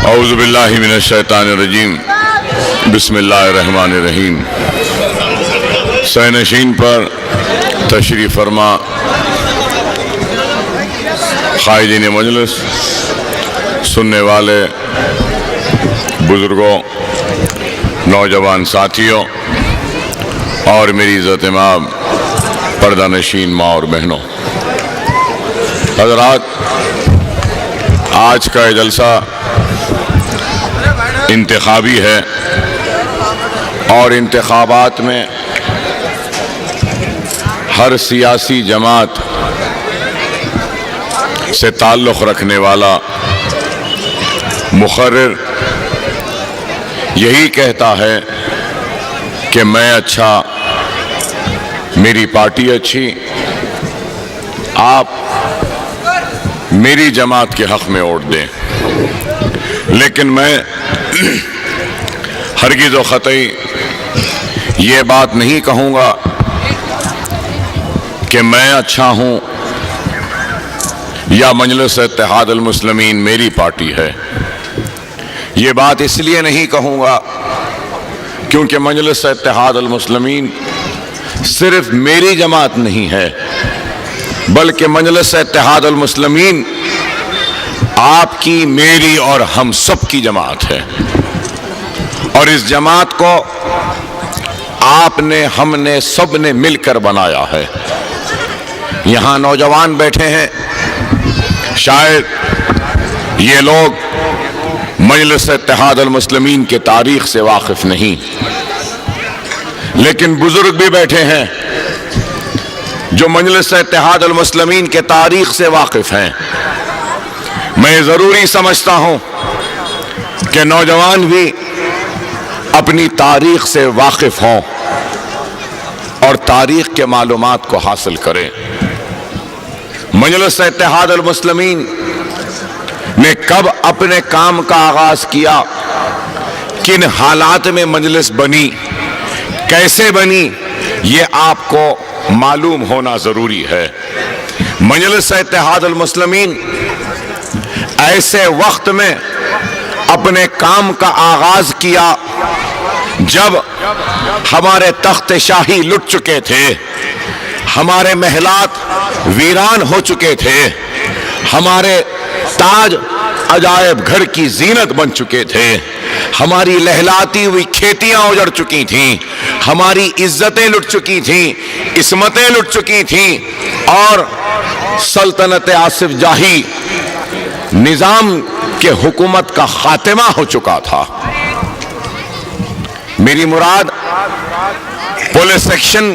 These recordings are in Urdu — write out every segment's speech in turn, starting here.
اعوذ باللہ من الشیطان الرجیم بسم اللہ الرحمن الرحیم۔ سینشین پر تشریف فرما قائدین مجلس، سننے والے بزرگوں، نوجوان ساتھیوں اور میری عزت مآب پردہ نشین ماں اور بہنوں، حضرات، آج کا یہ جلسہ انتخابی ہے اور انتخابات میں ہر سیاسی جماعت سے تعلق رکھنے والا مقرر یہی کہتا ہے کہ میں اچھا، میری پارٹی اچھی، آپ میری جماعت کے حق میں ووٹ دیں۔ لیکن میں ہرگز و قطعی یہ بات نہیں کہوں گا کہ میں اچھا ہوں یا مجلس اتحاد المسلمین میری پارٹی ہے۔ یہ بات اس لیے نہیں کہوں گا کیونکہ مجلس اتحاد المسلمین صرف میری جماعت نہیں ہے، بلکہ مجلس اتحاد المسلمین آپ کی، میری اور ہم سب کی جماعت ہے، اور اس جماعت کو آپ نے، ہم نے، سب نے مل کر بنایا ہے۔ یہاں نوجوان بیٹھے ہیں، شاید یہ لوگ مجلس اتحاد المسلمین کے تاریخ سے واقف نہیں، لیکن بزرگ بھی بیٹھے ہیں جو مجلس اتحاد المسلمین کے تاریخ سے واقف ہیں۔ میں ضروری سمجھتا ہوں کہ نوجوان بھی اپنی تاریخ سے واقف ہوں اور تاریخ کے معلومات کو حاصل کریں۔ مجلس اتحاد المسلمین نے کب اپنے کام کا آغاز کیا، کن حالات میں مجلس بنی، کیسے بنی، یہ آپ کو معلوم ہونا ضروری ہے۔ مجلس اتحاد المسلمین ایسے وقت میں اپنے کام کا آغاز کیا جب ہمارے تخت شاہی لٹ چکے تھے، ہمارے محلات ویران ہو چکے تھے، ہمارے تاج عجائب گھر کی زینت بن چکے تھے، ہماری لہلاتی ہوئی کھیتیاں اجڑ چکی تھیں، ہماری عزتیں لٹ چکی تھیں، عصمتیں لٹ چکی تھیں، اور سلطنت آصف جاہی نظام کے حکومت کا خاتمہ ہو چکا تھا۔ میری مراد پولیس ایکشن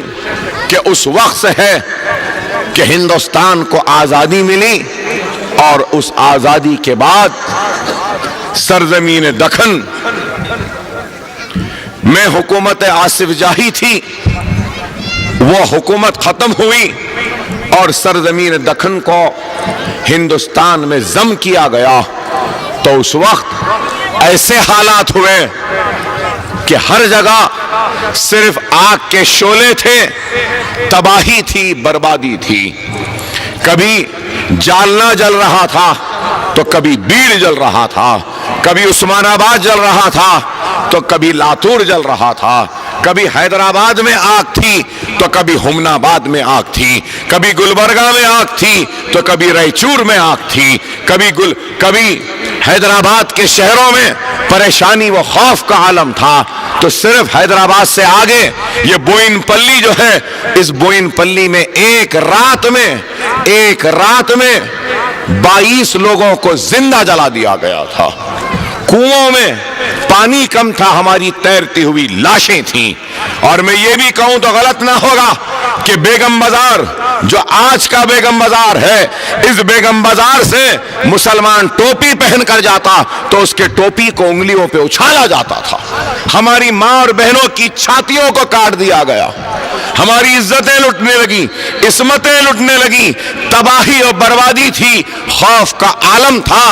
کے اس وقت سے ہے کہ ہندوستان کو آزادی ملی، اور اس آزادی کے بعد سرزمین دکن میں حکومت آصف جاہی تھی، وہ حکومت ختم ہوئی اور سرزمین دکن کو ہندوستان میں ضم کیا گیا۔ تو اس وقت ایسے حالات ہوئے کہ ہر جگہ صرف آگ کے شعلے تھے، تباہی تھی، بربادی تھی۔ کبھی جالنا جل رہا تھا تو کبھی بیڑ جل رہا تھا، کبھی عثمان آباد جل رہا تھا تو کبھی لاتور جل رہا تھا، کبھی حیدرآباد میں آگ تھی تو کبھی ہمن آباد میں آگ تھی، کبھی گلبرگہ میں آگ تھی تو کبھی رائچور میں آگ تھی، کبھی حیدرآباد کے شہروں میں پریشانی و خوف کا عالم تھا۔ تو صرف حیدرآباد سے آگے یہ بوئن پلی جو ہے، اس بوئن پلی میں ایک رات میں 22 لوگوں کو زندہ جلا دیا گیا تھا۔ کنوؤں میں پانی کم تھا، ہماری تیرتی ہوئی لاشیں تھیں۔ اور میں یہ بھی کہوں تو غلط نہ ہوگا کہ بیگم بازار جو آج کا بیگم بازار ہے، اس بیگم بازار سے مسلمان ٹوپی پہن کر جاتا تو اس کے ٹوپی کو انگلیوں پہ اچھالا جاتا تھا، ہماری ماں اور بہنوں کی چھاتیوں کو کاٹ دیا گیا، ہماری عزتیں لٹنے لگی، عصمتیں لٹنے لگی، تباہی اور بربادی تھی، خوف کا عالم تھا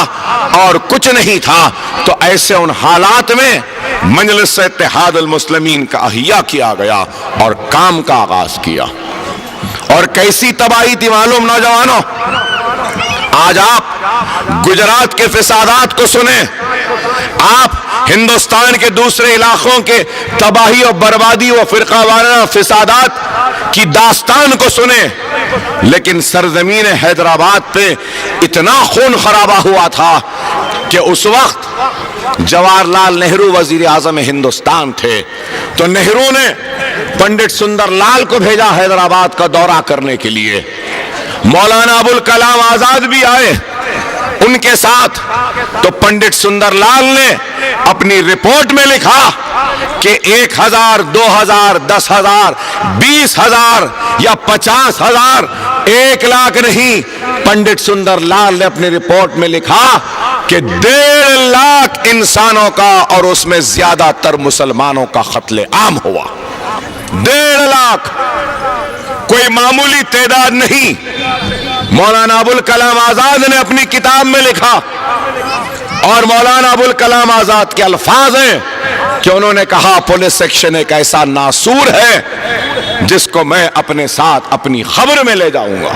اور کچھ نہیں تھا۔ تو ایسے ان حالات میں مجلس اتحاد المسلمین کا احیاء کیا گیا اور کام کا آغاز کیا۔ اور کیسی تباہی تھی معلوم نوجوانوں؟ آج آپ گجرات کے فسادات کو سنیں، آپ ہندوستان کے دوسرے علاقوں کے تباہی و بربادی و فرقہ وارانہ فسادات کی داستان کو سنیں، لیکن سرزمین حیدرآباد پہ اتنا خون خرابہ ہوا تھا کہ اس وقت جواہر لال نہرو وزیر اعظم ہندوستان تھے، تو نہرو نے پنڈت سندر لال کو بھیجا حیدرآباد کا دورہ کرنے کے لیے۔ مولانا ابوالکلام آزاد بھی آئے ان کے ساتھ، تو پنڈت سندر لال نے اپنی رپورٹ میں لکھا کہ 1000 2000 10,000 20,000 یا 50,000 1 لاکھ نہیں، پنڈت سندر لال نے اپنی رپورٹ میں لکھا کہ 1.5 لاکھ انسانوں کا اور اس میں زیادہ تر مسلمانوں کا قتل عام ہوا۔ 1.5 لاکھ کوئی معمولی تعداد نہیں۔ مولانا ابوالکلام آزاد نے اپنی کتاب میں لکھا، اور مولانا ابوالکلام آزاد کے الفاظ ہیں کہ انہوں نے کہا پولیس ایکشن ایک ایسا ناسور ہے جس کو میں اپنے ساتھ اپنی خبر میں لے جاؤں گا۔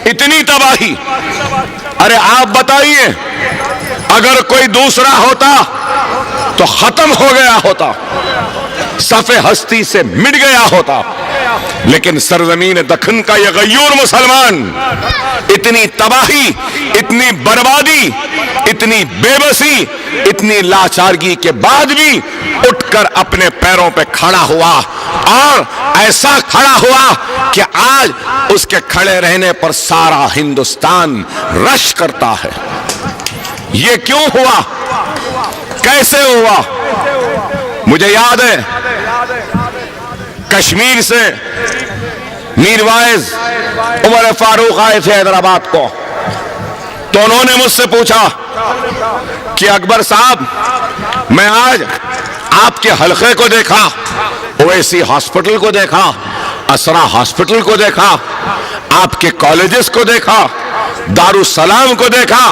اتنی تباہی، ارے آپ بتائیے اگر کوئی دوسرا ہوتا تو ختم ہو گیا ہوتا، صفِ ہستی سے مٹ گیا ہوتا، لیکن سرزمین دکن کا یہ غیور مسلمان اتنی تباہی، اتنی بربادی، اتنی بے بسی، اتنی لاچارگی کے بعد بھی اٹھ کر اپنے پیروں پہ کھڑا ہوا، اور ایسا کھڑا ہوا کہ آج اس کے کھڑے رہنے پر سارا ہندوستان رش کرتا ہے۔ یہ کیوں ہوا؟ کیسے ہوا؟ مجھے یاد ہے کشمیر سے میر وائز عمر فاروق آئے تھے حیدرآباد کو، تو انہوں نے مجھ سے پوچھا کہ اکبر صاحب میں آج آپ کے حلقے کو دیکھا، اویسی ہاسپٹل کو دیکھا، اسرا ہاسپٹل کو دیکھا، آپ کے کالجز کو دیکھا، دارالسلام کو دیکھا،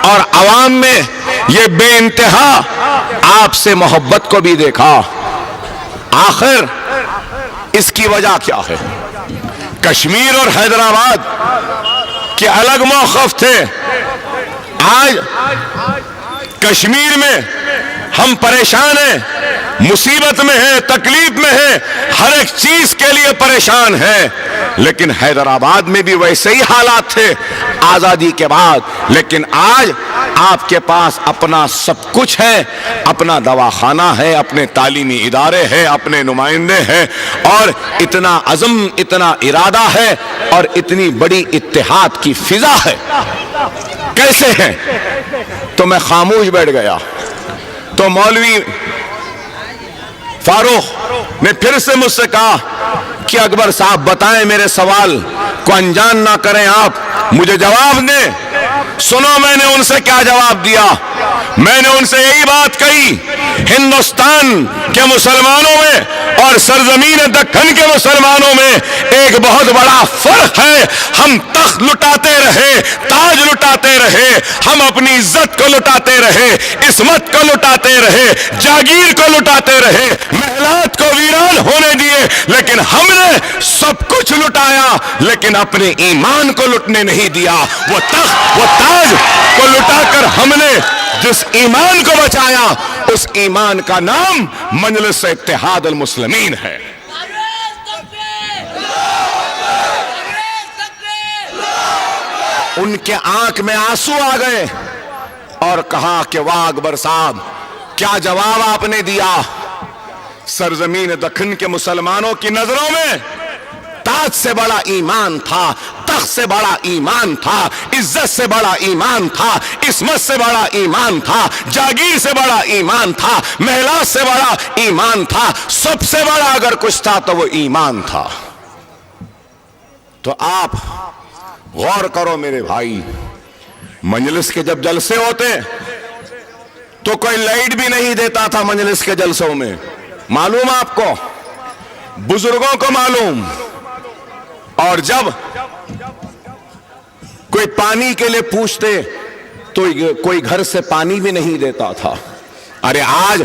اور عوام میں یہ بے انتہا آپ سے محبت کو بھی دیکھا، آخر اس کی وجہ کیا ہے؟ کشمیر اور حیدرآباد کے الگ موقف تھے، آج کشمیر میں ہم پریشان ہیں، مصیبت میں ہیں، تکلیف میں ہیں، ہر ایک چیز کے لیے پریشان ہیں، لیکن حیدرآباد میں بھی ویسے ہی حالات تھے آزادی کے بعد، لیکن آج آپ کے پاس اپنا سب کچھ ہے، اپنا دواخانہ ہے، اپنے تعلیمی ادارے ہیں، اپنے نمائندے ہیں، اور اتنا عزم، اتنا ارادہ ہے، اور اتنی بڑی اتحاد کی فضا ہے۔ کیسے ہیں؟ تو میں خاموش بیٹھ گیا، تو مولوی فاروق نے پھر سے مجھ سے کہا کہ اکبر صاحب بتائیں، میرے سوال کو انجان نہ کریں، آپ مجھے جواب دیں۔ سنو میں نے ان سے کیا جواب دیا، میں نے ان سے یہی بات کہی، ہندوستان کے مسلمانوں میں اور سرزمین دکن کے مسلمانوں میں ایک بہت بڑا فرق ہے، ہم تخت لٹاتے رہے، تاج لٹاتے رہے، ہم اپنی عزت کو لٹاتے رہے، عصمت کو لٹاتے رہے، جاگیر کو لٹاتے رہے، محلات کو ویران ہونے دیے، لیکن ہم نے سب کچھ لٹایا، لیکن اپنے ایمان کو لٹنے نہیں دیا۔ وہ تخت، وہ تاج کو لٹا کر ہم نے جس ایمان کو بچایا، اس ایمان کا نام مجلس اتحاد المسلمین ہے۔ ان کے آنکھ میں آنسو آ گئے اور کہا کہ واہ اکبر صاحب، کیا جواب آپ نے دیا۔ سرزمین دکن کے مسلمانوں کی نظروں میں تاج سے بڑا ایمان تھا، تخت سے بڑا ایمان تھا، عزت سے بڑا ایمان تھا، عصمت سے بڑا ایمان تھا، جاگیر سے بڑا ایمان تھا، محلات سے بڑا ایمان تھا، سب سے بڑا اگر کچھ تھا تو وہ ایمان تھا۔ تو آپ غور کرو میرے بھائی، مجلس کے جب جلسے ہوتے تو کوئی لائٹ بھی نہیں دیتا تھا مجلس کے جلسوں میں، معلوم آپ کو، بزرگوں کو معلوم، اور جب کوئی پانی کے لیے پوچھتے تو کوئی گھر سے پانی بھی نہیں دیتا تھا۔ ارے آج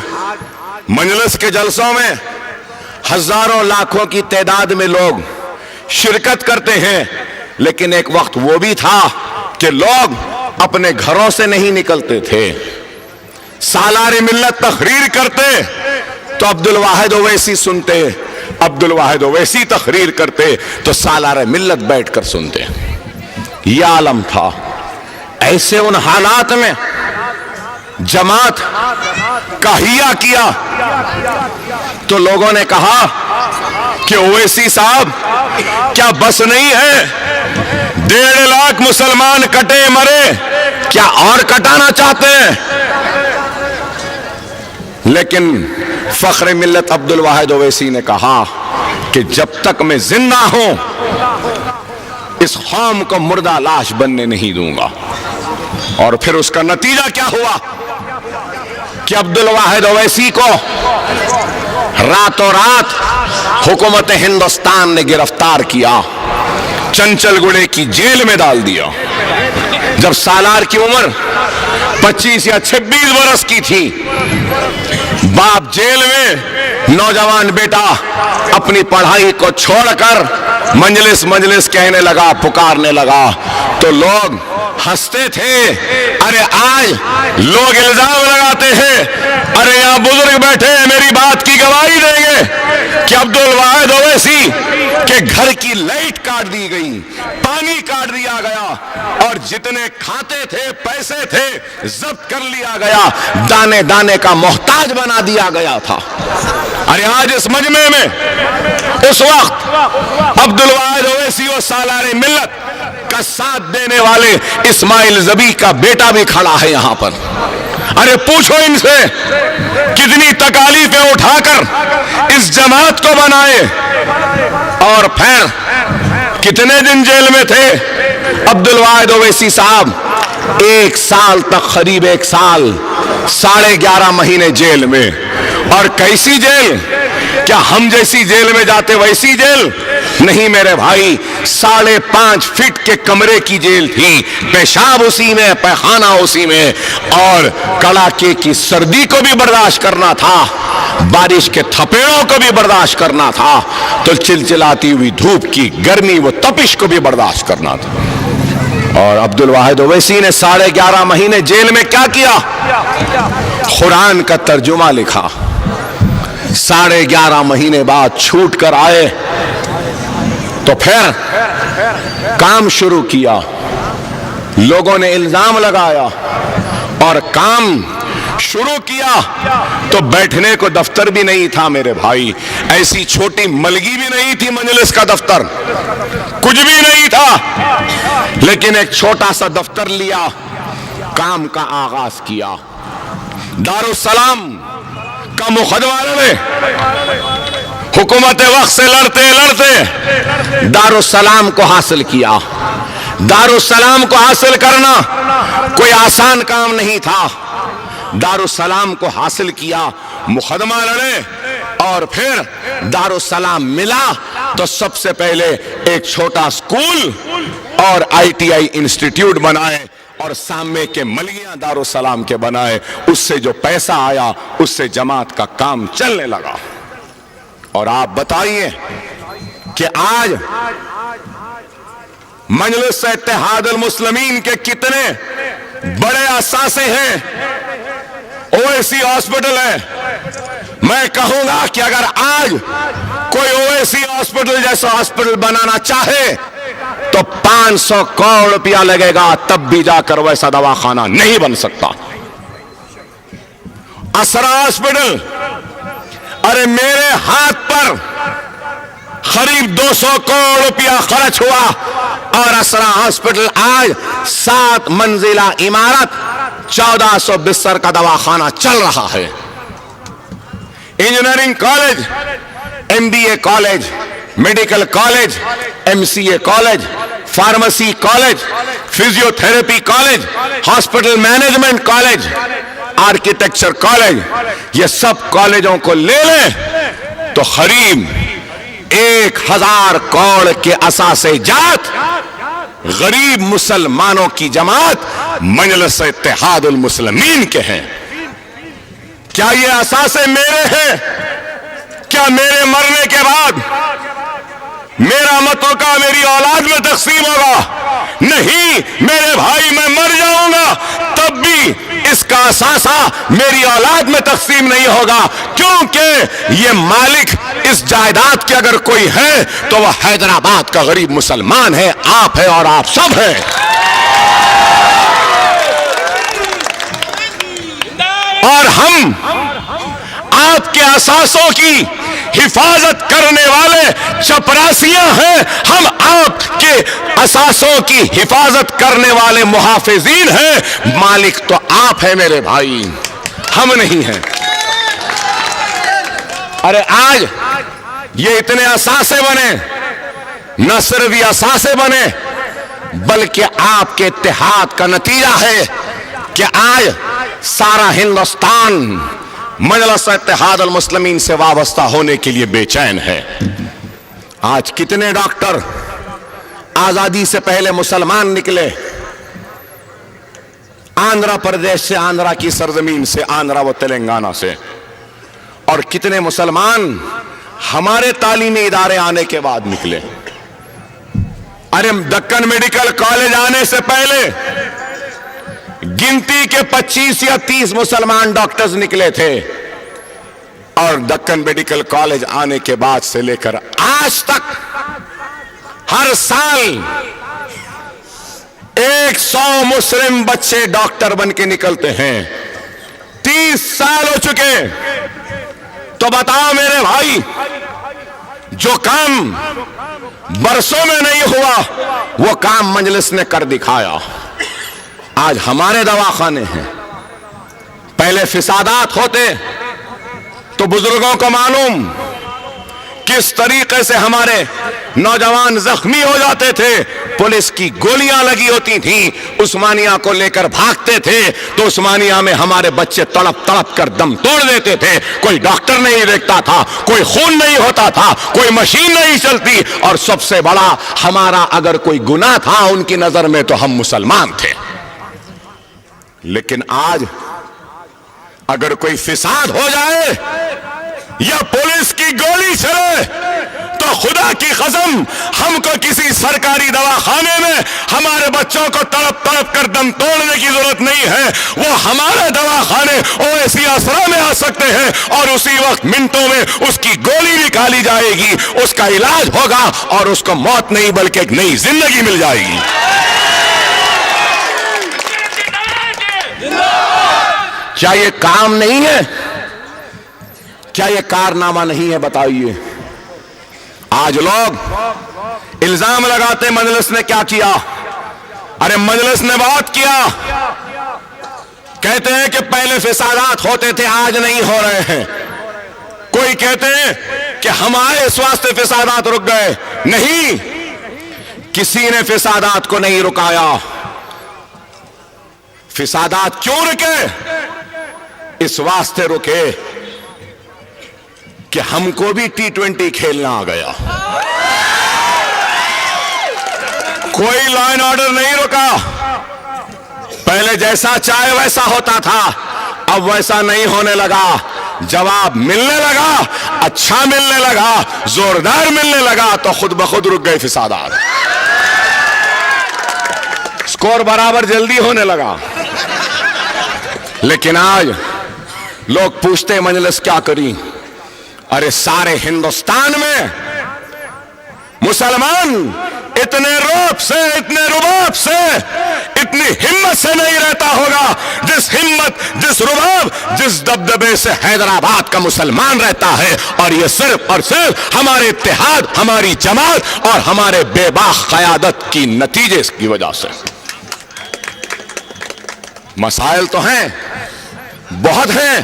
مجلس کے جلسوں میں ہزاروں لاکھوں کی تعداد میں لوگ شرکت کرتے ہیں، لیکن ایک وقت وہ بھی تھا کہ لوگ اپنے گھروں سے نہیں نکلتے تھے. سالار ملت تقریر کرتے تو عبد الواحد اویسی سنتے, عبد الواحد اویسی تقریر کرتے تو سالار ملت بیٹھ کر سنتے. یہ عالم تھا. ایسے ان حالات میں جماعت کا حیا کیا تو لوگوں نے کہا کہ اویسی صاحب کیا بس نہیں ہے, 1.5 لاکھ مسلمان کٹے مرے, کیا اور کٹانا چاہتے ہیں؟ لیکن فخر ملت عبد الواحد اویسی نے کہا کہ جب تک میں زندہ ہوں اس قوم کو مردہ لاش بننے نہیں دوں گا. اور پھر اس کا نتیجہ کیا ہوا کہ عبد الواحد اویسی کو راتوں رات حکومت ہندوستان نے گرفتار کیا, چنچل گڑے کی جیل میں ڈال دیا. جب سالار کی عمر 25 یا 26 برس کی تھی, باپ جیل میں, نوجوان بیٹا اپنی پڑھائی کو چھوڑ کر مجلس کہنے لگا, پکارنے لگا تو لوگ ہنستے تھے. ارے آج لوگ الزام لگاتے ہیں, ارے یہاں بزرگ بیٹھے ہیں میری بات کی گواہی دیں گے کہ عبد الواحد اویسی کے گھر کی لائٹ کاٹ دی گئی, پانی کاٹ دیا گیا, اور جتنے کھاتے تھے پیسے تھے ضبط کر لیا گیا, دانے دانے کا محتاج بنا دیا گیا تھا. ارے آج اس مجمع میں اس وقت عبد الواحد اویسی اور سالار ملت کا ساتھ دینے والے اسماعیل ذبیح کا بیٹا بھی کھڑا ہے یہاں پر. ارے پوچھو ان سے کتنی تکالیفیں اٹھا کر اس جماعت کو بنائے, اور پھر کتنے دن جیل میں تھے عبد الواحد اویسی صاحب؟ 1 سال تک, قریب 1 سال, 11.5 مہینے جیل میں. اور کیسی جیل؟ کیا ہم جیسی جیل میں جاتے ویسی جیل نہیں میرے بھائی. 5.5 فٹ کے کمرے کی جیل تھی, پیشاب اسی میں, پیخانہ اسی میں, اور کڑاکے کی سردی کو بھی برداشت کرنا تھا, بارش کے تھپیڑوں کو بھی برداشت کرنا تھا, تو چلچلاتی ہوئی دھوپ کی گرمی و تپش کو بھی برداشت کرنا تھا. اور عبد الواحد اویسی نے 11.5 مہینے جیل میں کیا کیا؟ قرآن کا ترجمہ لکھا. 11.5 مہینے بعد چھوٹ کر آئے تو پھر کام شروع کیا. لوگوں نے الزام لگایا اور کام شروع کیا تو بیٹھنے کو دفتر بھی نہیں تھا میرے بھائی. ایسی چھوٹی ملگی بھی نہیں تھی مجلس کا دفتر, کچھ بھی نہیں تھا. لیکن ایک چھوٹا سا دفتر لیا, کام کا آغاز کیا. دارالسلام کا مقدمہ لڑے, حکومت وقت سے لڑتے لڑتے دارالسلام کو حاصل کیا. دارالسلام کو حاصل کرنا کوئی آسان کام نہیں تھا. دارالسلام کو حاصل کیا, مقدمہ لڑے, اور پھر دارالسلام ملا تو سب سے پہلے ایک چھوٹا اسکول اور ITI انسٹیٹیوٹ بنائے, اور سامنے کے ملگیاں دارالسلام کے بنائے. اس سے جو پیسہ آیا اس سے جماعت کا کام چلنے لگا. اور آپ بتائیے کہ آج مجلس اتحاد المسلمین کے کتنے بڑے اثاثے ہیں. اویسی ہاسپٹل ہے. میں کہوں گا کہ اگر آج کوئی اویسی ہاسپٹل جیسا ہاسپٹل بنانا چاہے تو 500 کروڑ روپیہ لگے گا, تب بھی جا کر ویسا دواخانہ نہیں بن سکتا. اسرا ہاسپٹل, ارے میرے ہاتھ پر قریب 200 کروڑ روپیہ خرچ ہوا, اور اسرا ہاسپٹل آج 7 منزلہ عمارت, 1400 بستر کا دواخانہ چل رہا ہے. Engineering college, MBA college, medical college, MCA college, pharmacy college, physio therapy college, hospital management college, architecture college, یہ سب کالجوں کو لے لیں تو قریب 1000 کروڑ کے اثاثے جات غریب مسلمانوں کی جماعت مجلس اتحاد المسلمین کے ہیں. کیا یہ اثاثے میرے ہیں؟ کیا میرے مرنے کے بعد میرا مت رکا میری اولاد میں تقسیم ہوگا، نہیں میرے بھائی میں مر جاؤں گا تب بھی اس کا اثاثہ میری اولاد میں تقسیم نہیں ہوگا، کیونکہ یہ مالک اس جائیداد کے اگر کوئی ہے تو وہ حیدرآباد کا غریب مسلمان ہے، آپ ہے اور آپ سب ہیں۔ اور ہم آپ کے اثاثوں کی حفاظت کرنے والے چپراسیاں ہیں، ہم آپ کے اثاثوں کی حفاظت کرنے والے محافظین ہیں، مالک تو آپ ہیں میرے بھائی، ہم نہیں ہیں۔ ارے آج یہ اتنے اثاثے بنے، نہ صرف یہ اثاثے بنے بلکہ آپ کے اتحاد کا نتیجہ ہے کہ آج سارا ہندوستان مجلس اتحاد المسلمین سے وابستہ ہونے کے لیے بے چین ہے۔ آج کتنے ڈاکٹر آزادی سے پہلے مسلمان نکلے، آندھرا پردیش سے، آندھرا کی سرزمین سے، آندھرا و تلنگانہ سے، اور کتنے مسلمان ہمارے تعلیمی ادارے آنے کے بعد نکلے۔ ارے دکن میڈیکل کالج آنے سے پہلے گنتی کے 25 یا 30 مسلمان ڈاکٹرز نکلے تھے، اور دکن میڈیکل کالج آنے کے بعد سے لے کر آج تک ہر سال 100 مسلم بچے ڈاکٹر بن کے نکلتے ہیں۔ 30 سال ہو چکے، تو بتاؤ میرے بھائی، جو کام برسوں میں نہیں ہوا وہ کام مجلس نے کر دکھایا۔ آج ہمارے دواخانے ہیں، پہلے فسادات ہوتے تو بزرگوں کو معلوم کس طریقے سے ہمارے نوجوان زخمی ہو جاتے تھے، پولیس کی گولیاں لگی ہوتی تھیں، عثمانیہ کو لے کر بھاگتے تھے تو عثمانیہ میں ہمارے بچے تڑپ تڑپ کر دم توڑ دیتے تھے، کوئی ڈاکٹر نہیں دیکھتا تھا، کوئی خون نہیں ہوتا تھا، کوئی مشین نہیں چلتی، اور سب سے بڑا ہمارا اگر کوئی گناہ تھا ان کی نظر میں تو ہم مسلمان تھے۔ لیکن آج اگر کوئی فساد ہو جائے یا پولیس کی گولی چلے تو خدا کی قسم ہم کو کسی سرکاری دواخانے میں ہمارے بچوں کو تڑپ تڑپ کر دم توڑنے کی ضرورت نہیں ہے، وہ ہمارے دواخانے اویسی اسرا میں آ سکتے ہیں اور اسی وقت منٹوں میں اس کی گولی نکالی جائے گی، اس کا علاج ہوگا اور اس کو موت نہیں بلکہ ایک نئی زندگی مل جائے گی۔ کیا یہ کام نہیں ہے؟ کیا یہ کارنامہ نہیں ہے؟ بتائیے۔ آج لوگ الزام لگاتے مجلس نے کیا کیا؟ ارے مجلس نے بہت کیا، کہتے ہیں کہ پہلے فسادات ہوتے تھے آج نہیں ہو رہے ہیں، کوئی کہتے ہیں کہ ہمارے اس واسطے فسادات رک گئے، نہیں، کسی نے فسادات کو نہیں رکایا۔ فسادات کیوں رکے؟ اس واسطے رکے کہ ہم کو بھی T20 کھیلنا آ گیا۔ کوئی لا اینڈ آرڈر نہیں رکا، پہلے جیسا چاہے ویسا ہوتا تھا، اب ویسا نہیں ہونے لگا، جواب ملنے لگا، اچھا ملنے لگا، زوردار ملنے لگا تو خود بخود رک گئے فسادات، سکور برابر جلدی ہونے لگا۔ لیکن آج لوگ پوچھتے مجلس کیا کری؟ ارے سارے ہندوستان میں مسلمان اتنے روب سے، اتنے رباب سے، اتنی ہمت سے نہیں رہتا ہوگا جس ہمت، جس رباب، جس دبدبے سے حیدرآباد کا مسلمان رہتا ہے، اور یہ صرف اور صرف ہمارے اتحاد، ہماری جماعت اور ہمارے بے باک قیادت کی نتیجے کی وجہ سے۔ مسائل تو ہیں، بہت ہیں،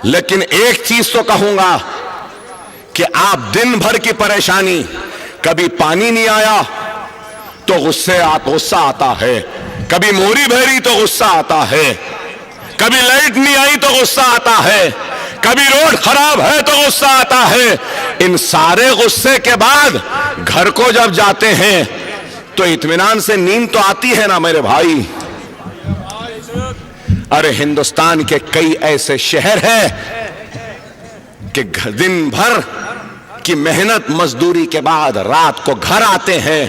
لیکن ایک چیز تو کہوں گا کہ آپ دن بھر کی پریشانی، کبھی پانی نہیں آیا تو غصہ آتا ہے، کبھی موری بھری تو غصہ آتا ہے، کبھی لائٹ نہیں آئی تو غصہ آتا ہے، کبھی روڈ خراب ہے تو غصہ آتا ہے۔ ان سارے غصے کے بعد گھر کو جب جاتے ہیں تو اطمینان سے نیند تو آتی ہے نا میرے بھائی۔ ارے ہندوستان کے کئی ایسے شہر ہیں کہ دن بھر کہ محنت مزدوری کے بعد رات کو گھر آتے ہیں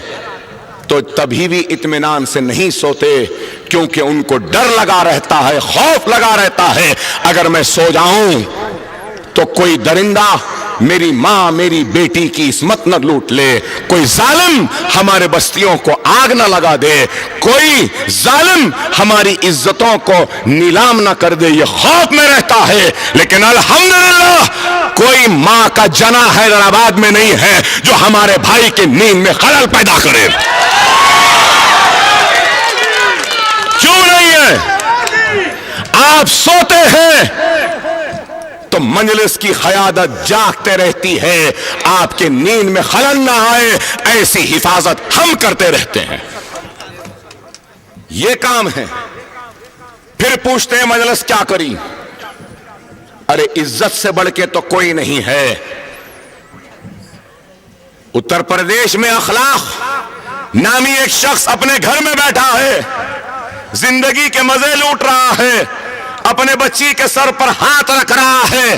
تو تبھی بھی اطمینان سے نہیں سوتے، کیونکہ ان کو ڈر لگا رہتا ہے، خوف لگا رہتا ہے، اگر میں سو جاؤں تو کوئی درندہ میری ماں میری بیٹی کی عصمت نہ لوٹ لے، کوئی ظالم ہمارے بستیوں کو آگ نہ لگا دے، کوئی ظالم ہماری عزتوں کو نیلام نہ کر دے، یہ خوف میں رہتا ہے۔ لیکن الحمدللہ کوئی ماں کا جنا حیدرآباد میں نہیں ہے جو ہمارے بھائی کے نیند میں خلل پیدا کرے۔ کیوں نہیں ہے؟ آپ سوتے ہیں تو مجلس کی قیادت جاگتے رہتی ہے، آپ کے نیند میں خلل نہ آئے ایسی حفاظت ہم کرتے رہتے ہیں، یہ کام ہے۔ پھر پوچھتے ہیں مجلس کیا کری؟ ارے عزت سے بڑھ کے تو کوئی نہیں ہے۔ اتر پردیش میں اخلاق نامی ایک شخص اپنے گھر میں بیٹھا ہے، زندگی کے مزے لوٹ رہا ہے، اپنے بچی کے سر پر ہاتھ رکھ رہا ہے،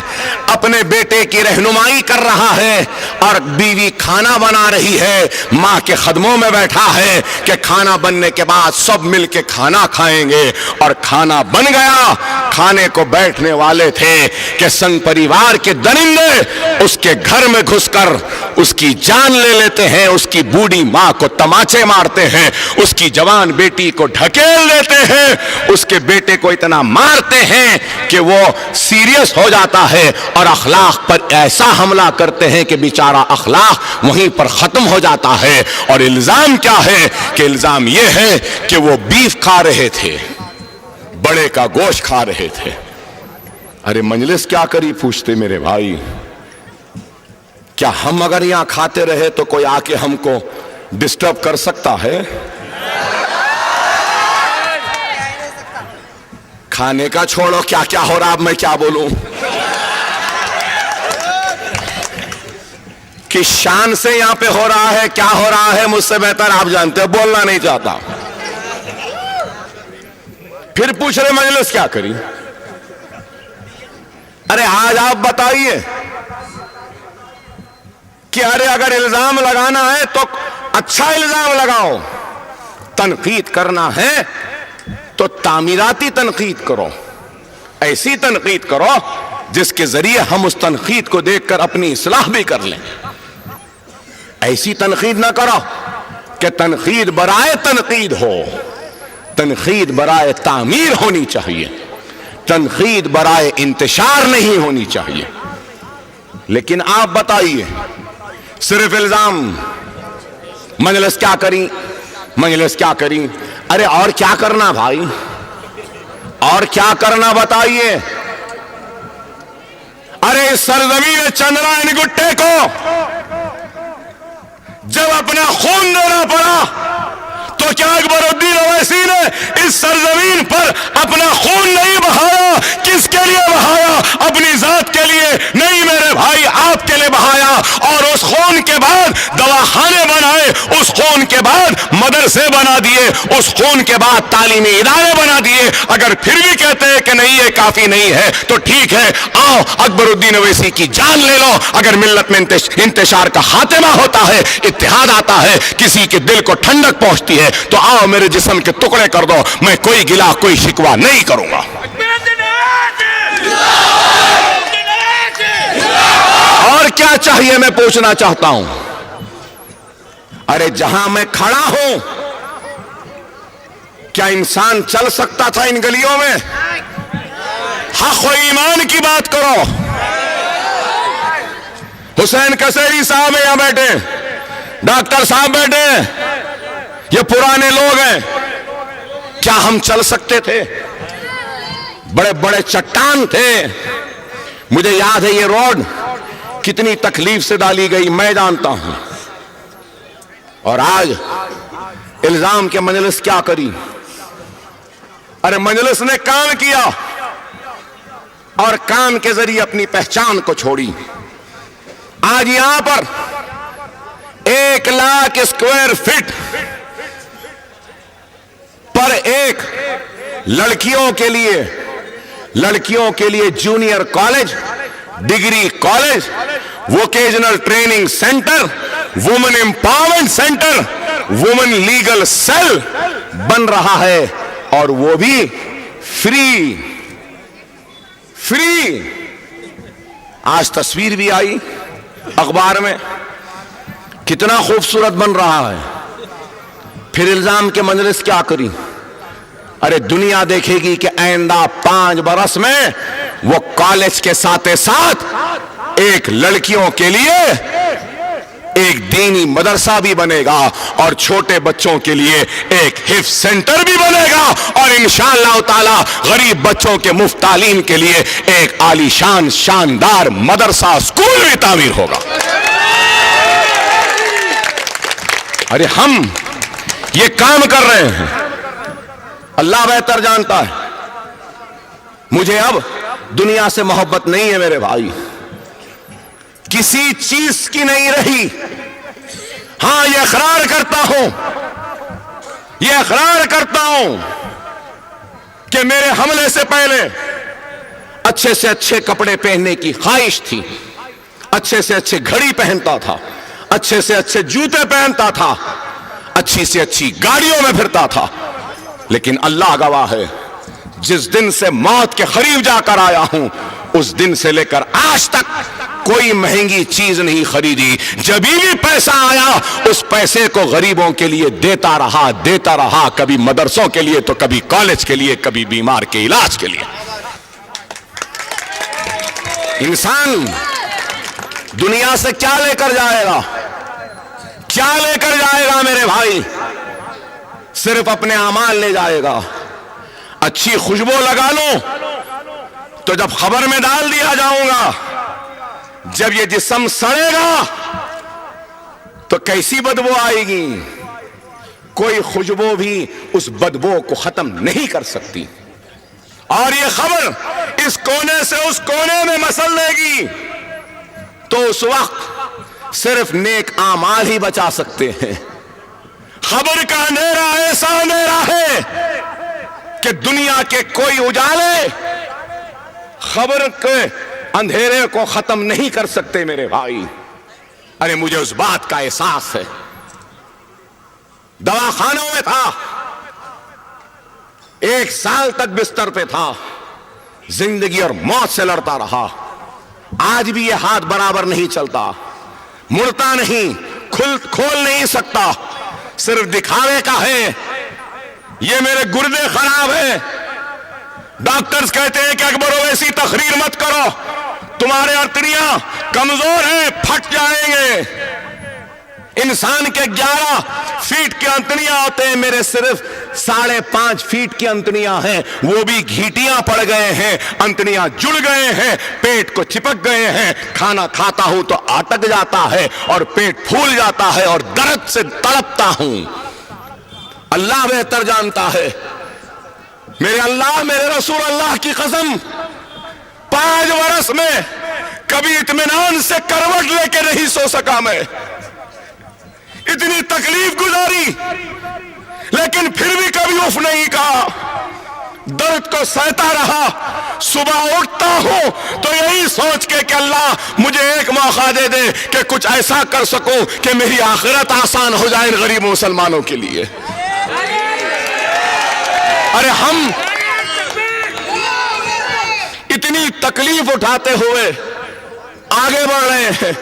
اپنے بیٹے کی رہنمائی کر رہا ہے، اور بیوی کھانا بنا رہی ہے، ماں کے خدموں میں بیٹھا ہے کہ کھانا بننے کے بعد سب مل کے کھانا کھائیں گے، اور کھانا بن گیا۔ کھانے کو بیٹھنے والے تھے کہ سنگ پریوار کے درندے اس کے گھر میں گھس کر اس کی جان لے لیتے ہیں، اس کی بوڑھی ماں کو تماچے مارتے ہیں، اس کی جوان بیٹی کو ڈھکیل دیتے ہیں، اس کے بیٹے کو اتنا مارتے ہیں کہ وہ سیریس ہو جاتا ہے، اور اخلاق پر ایسا حملہ کرتے ہیں کہ بیچارہ اخلاق وہیں پر ختم ہو جاتا ہے۔ اور الزام کیا ہے؟ کہ الزام یہ ہے کہ وہ بیف کھا رہے تھے، بڑے کا گوشت کھا رہے تھے۔ ارے مجلس کیا کری؟ پوچھتے میرے بھائی، کیا ہم اگر یہاں کھاتے رہے تو کوئی آ کے ہم کو ڈسٹرب کر سکتا ہے؟ کھانے کا چھوڑو، کیا کیا ہو رہا، اب میں کیا بولوں؟ کس شان سے یہاں پہ ہو رہا ہے، کیا ہو رہا ہے، مجھ سے بہتر آپ جانتے ہیں، بولنا نہیں چاہتا۔ پھر پوچھ رہے مجلس کیا کری؟ ارے آج آپ بتائیے کہ ارے اگر الزام لگانا ہے تو اچھا الزام لگاؤ، تنقید کرنا ہے تو تعمیراتی تنقید کرو، ایسی تنقید کرو جس کے ذریعے ہم اس تنقید کو دیکھ کر اپنی اصلاح بھی کر لیں۔ ایسی تنقید نہ کرو کہ تنقید برائے تنقید ہو، تنقید برائے تعمیر ہونی چاہیے، تنقید برائے انتشار نہیں ہونی چاہیے۔ لیکن آپ بتائیے، صرف الزام۔ مجلس کیا کری؟ مجلس کیا کری؟ ارے اور کیا کرنا بھائی، اور کیا کرنا بتائیے؟ ارے اس سرزمین چندرائن گٹے کو جب اپنا خون دینا پڑا تو کیا اکبر الدین اویسی نے اس سرزمین پر اپنا خون نہیں بہایا؟ کس کے لیے بہایا؟ اپنی ذات کے لیے نہیں میرے بھائی، آپ کے لیے بہایا، اور اس خون کے بعد دواخانے بنائے، اس خون کے بعد مدرسے بنا دیے، اس خون کے بعد تعلیمی ادارے بنا دیے۔ اگر پھر بھی کہتے ہیں کہ نہیں یہ کافی نہیں ہے تو ٹھیک ہے، آؤ اکبر الدین اویسی کی جان لے لو۔ اگر ملت میں انتشار کا خاتمہ ہوتا ہے، اتحاد آتا ہے، کسی کے دل کو ٹھنڈک پہنچتی ہے، تو آؤ میرے جسم کے ٹکڑے کر دو، میں کوئی گلا کوئی شکوہ نہیں کروں گا۔ اور کیا چاہیے میں پوچھنا چاہتا ہوں۔ ارے جہاں میں کھڑا ہوں کیا انسان چل سکتا تھا ان گلیوں میں؟ حق و ایمان کی بات کرو۔ حسین کسیری صاحب یہاں بیٹھے، ڈاکٹر صاحب بیٹھے، یہ پرانے لوگ ہیں، کیا ہم چل سکتے تھے؟ بڑے بڑے چٹان تھے۔ مجھے یاد ہے یہ روڈ کتنی تکلیف سے ڈالی گئی، میں جانتا ہوں۔ اور آج الزام کے مجلس کیا کری؟ ارے مجلس نے کام کیا اور کام کے ذریعے اپنی پہچان کو چھوڑی۔ آج یہاں پر 1,00,000 اسکوائر فٹ پر ایک لڑکیوں کے لیے junior college, degree college vocational training centre, women empowerment centre, women legal cell بن رہا ہے، اور وہ بھی فری۔ آج تصویر بھی آئی اخبار میں، کتنا خوبصورت بن رہا ہے۔ پھر الزام کے مجلس کیا کری؟ ارے دنیا دیکھے گی کہ آئندہ 5 برس میں وہ کالج کے ساتھ ساتھ ایک لڑکیوں کے لیے ایک دینی مدرسہ بھی بنے گا، اور چھوٹے بچوں کے لیے ایک حفظ سینٹر بھی بنے گا، اور انشاءاللہ تعالی غریب بچوں کے مفت تعلیم کے لیے ایک عالی شان شاندار مدرسہ اسکول بھی تعمیر ہوگا۔ ارے ہم یہ کام کر رہے ہیں، اللہ بہتر جانتا ہے۔ مجھے اب دنیا سے محبت نہیں ہے میرے بھائی، کسی چیز کی نہیں رہی۔ ہاں یہ اقرار کرتا ہوں کہ میرے حملے سے پہلے اچھے سے اچھے کپڑے پہننے کی خواہش تھی، اچھے سے اچھے گھڑی پہنتا تھا، اچھے سے اچھے جوتے پہنتا تھا، اچھی سے اچھی گاڑیوں میں پھرتا تھا، لیکن اللہ گواہ ہے، جس دن سے موت کے قریب جا کر آیا ہوں، اس دن سے لے کر آج تک کوئی مہنگی چیز نہیں خریدی۔ جب بھی پیسہ آیا اس پیسے کو غریبوں کے لیے دیتا رہا، کبھی مدرسوں کے لیے تو کبھی کالج کے لیے، کبھی بیمار کے علاج کے لیے۔ انسان دنیا سے کیا لے کر جائے گا؟ کیا لے کر جائے گا میرے بھائی؟ صرف اپنے اعمال لے جائے گا۔ اچھی خوشبو لگا لو تو جب خبر میں ڈال دیا جاؤں گا، جب یہ جسم سڑے گا تو کیسی بدبو آئے گی؟ کوئی خوشبو بھی اس بدبو کو ختم نہیں کر سکتی، اور یہ خبر اس کونے سے اس کونے میں مسل لے گی، تو اس وقت صرف نیک اعمال ہی بچا سکتے ہیں۔ خبر کا اندھیرا ایسا اندھیرا ہے کہ دنیا کے کوئی اجالے خبر کے اندھیرے کو ختم نہیں کر سکتے میرے بھائی۔ ارے مجھے اس بات کا احساس ہے، دواخانوں میں تھا، 1 سال تک بستر پہ تھا، زندگی اور موت سے لڑتا رہا۔ آج بھی یہ ہاتھ برابر نہیں چلتا، مڑتا نہیں، کھول نہیں سکتا، صرف دکھاوے کا ہے۔ یہ میرے گردے خراب ہیں، ڈاکٹرز کہتے ہیں کہ اکبر اویسی تقریر مت کرو، تمہارے آرٹریاں کمزور ہیں، پھٹ جائیں گے۔ انسان کے 11 فیٹ کی انتڑیاں ہوتے ہیں، میرے صرف 5.5 فیٹ کی انتڑیاں ہیں، وہ بھی گھیٹیاں پڑ گئے ہیں، انتڑیاں جڑ گئے ہیں، پیٹ کو چپک گئے ہیں، کھانا کھاتا ہوں تو اٹک جاتا ہے اور پیٹ پھول جاتا ہے اور درد سے تڑپتا ہوں۔ اللہ بہتر جانتا ہے، میرے اللہ، میرے رسول اللہ کی قسم، 5 برس میں کبھی اطمینان سے کروٹ لے کے نہیں سو سکا میں، اتنی تکلیف گزاری، لیکن پھر بھی کبھی اف نہیں کہا، درد کو سہتا رہا۔ صبح اٹھتا ہوں تو یہی سوچ کے کہ اللہ مجھے ایک موقع دے دے کہ کچھ ایسا کر سکوں کہ میری آخرت آسان ہو جائے غریب مسلمانوں کے لیے۔ ارے ہم اتنی تکلیف اٹھاتے ہوئے آگے بڑھ رہے ہیں،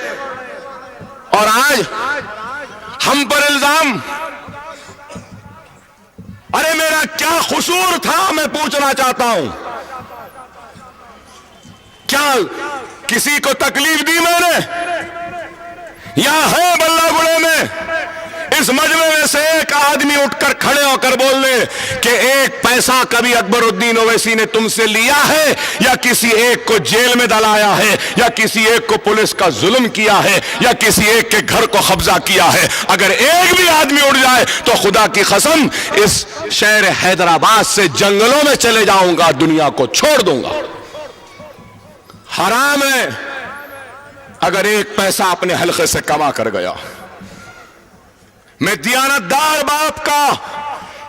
اور آج ہم پر الزام۔ ارے میرا کیا قصور تھا میں پوچھنا چاہتا ہوں؟ کیا کسی کو تکلیف دی میں نے؟ یا ہے بلہ گڑے میں اس مجمع میں سے ایک آدمی اٹھ کر کھڑے ہو کر بول دے کہ 1 پیسہ کبھی اکبر الدین اویسی نے تم سے لیا ہے، یا کسی ایک کو جیل میں ڈلایا ہے، یا کسی ایک کو پولیس کا ظلم کیا ہے، یا کسی ایک کے گھر کو قبضہ کیا ہے؟ اگر ایک بھی آدمی اٹھ جائے تو خدا کی قسم اس شہر حیدرآباد سے جنگلوں میں چلے جاؤں گا، دنیا کو چھوڑ دوں گا۔ حرام ہے اگر 1 پیسہ اپنے حلقے سے کما کر گیا۔ میں دیانتدار باپ کا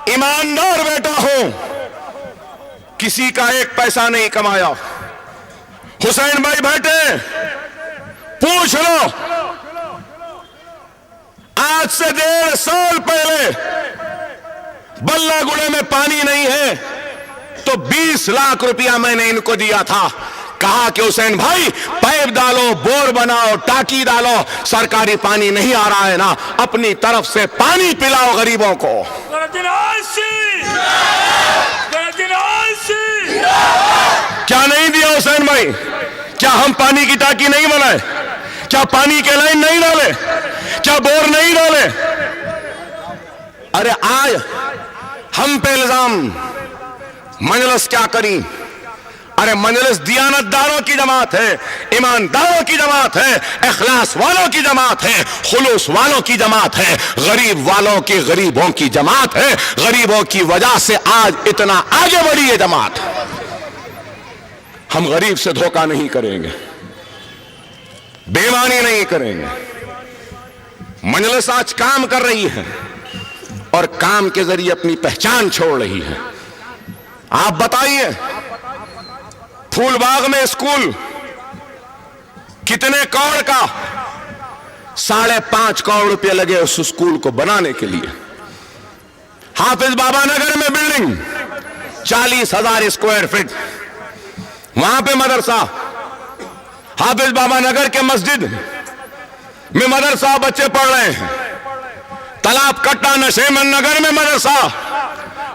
ایماندار بیٹا ہوں، کسی کا 1 پیسہ نہیں کمایا۔ حسین بھائی بیٹھے، پوچھ لو آج سے 1.5 سال پہلے بلہ گڑے میں پانی نہیں ہے تو 20 لاکھ روپیہ میں نے ان کو دیا تھا. کہا کہ حسین بھائی پائپ ڈالو, بور بناؤ, ٹاکی ڈالو, سرکاری پانی نہیں آ رہا ہے نا, اپنی طرف سے پانی پلاؤ غریبوں کو. کیا نہیں دیا حسین بھائی؟ کیا ہم پانی کی ٹاکی نہیں بنائے؟ کیا پانی کے لائن نہیں ڈالے؟ کیا بور نہیں ڈالے؟ ارے آج ہم پہ الزام مجلس کیا کریں؟ ارے مجلس دیانت داروں کی جماعت ہے, ایمانداروں کی جماعت ہے, اخلاص والوں کی جماعت ہے, خلوص والوں کی جماعت ہے, غریب والوں کی غریبوں کی جماعت ہے. غریبوں کی وجہ سے آج اتنا آگے بڑھی ہے جماعت. ہم غریب سے دھوکہ نہیں کریں گے, بے ایمانی نہیں کریں گے. مجلس آج کام کر رہی ہے اور کام کے ذریعے اپنی پہچان چھوڑ رہی ہے. آپ بتائیے پھول باغ میں اسکول کتنے کروڑ کا؟ 5.5 کروڑ روپے لگے اس اسکول کو بنانے کے لیے. حافظ بابا نگر میں بلڈنگ 40,000 اسکوائر فٹ, وہاں پہ مدرسہ. حافظ بابا نگر کے مسجد میں مدرسہ, بچے پڑھ رہے ہیں. تالاب کٹا نشیمن نگر میں مدرسہ,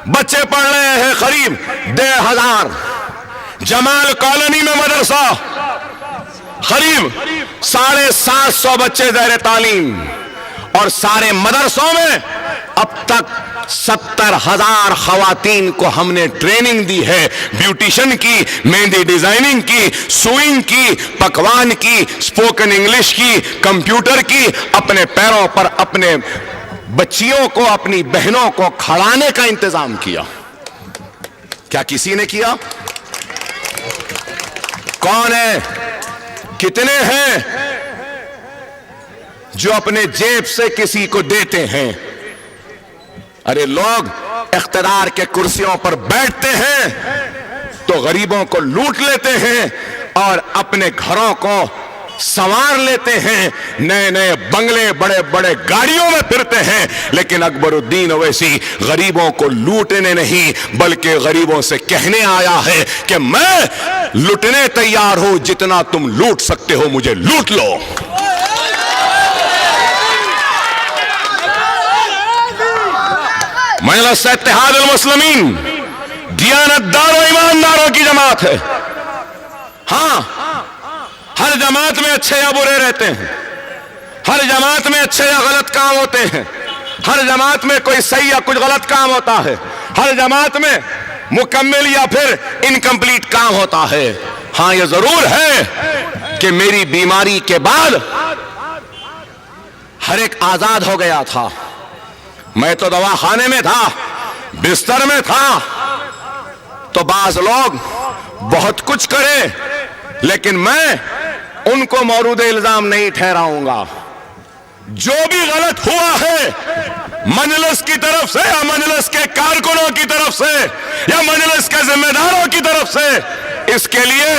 بچے پڑھ رہے ہیں قریب 1,500. جمال کالونی میں مدرسہ, قریب 750 بچے زیر تعلیم. اور سارے مدرسوں میں اب تک 70,000 خواتین کو ہم نے ٹریننگ دی ہے, بیوٹیشن کی, مہندی ڈیزائننگ کی, سوئنگ کی, پکوان کی, اسپوکن انگلش کی, کمپیوٹر کی. اپنے پیروں پر اپنے بچیوں کو, اپنی بہنوں کو کھڑانے کا انتظام کیا. کیا کسی نے کیا؟ کون ہے؟ کتنے ہیں جو اپنے جیب سے کسی کو دیتے ہیں؟ ارے لوگ اقتدار کے کرسیوں پر بیٹھتے ہیں تو غریبوں کو لوٹ لیتے ہیں اور اپنے گھروں کو سنوار لیتے ہیں, نئے نئے بنگلے, بڑے بڑے گاڑیوں میں پھرتے ہیں. لیکن اکبر الدین اویسی غریبوں کو لوٹنے نہیں بلکہ غریبوں سے کہنے آیا ہے کہ میں لوٹنے تیار ہوں, جتنا تم لوٹ سکتے ہو مجھے لوٹ لو. مجلس اتحاد المسلمین دیانت داروں ایمانداروں کی جماعت ہے. ہاں, ہر جماعت میں اچھے یا برے رہتے ہیں, ہر جماعت میں اچھے یا غلط کام ہوتے ہیں, ہر جماعت میں کوئی صحیح یا کچھ غلط کام ہوتا ہے, ہر جماعت میں مکمل یا پھر انکمپلیٹ کام ہوتا ہے. ہاں یہ ضرور ہے کہ میری بیماری کے بعد ہر ایک آزاد ہو گیا تھا. میں تو دواخانے میں تھا, بستر میں تھا. تو بعض لوگ بہت کچھ کرے لیکن میں ان کو مورود الزام نہیں ٹھہراؤں گا. جو بھی غلط ہوا ہے مجلس کی طرف سے یا مجلس کے کارکنوں کی طرف سے یا مجلس کے ذمہ داروں کی طرف سے, اس کے لیے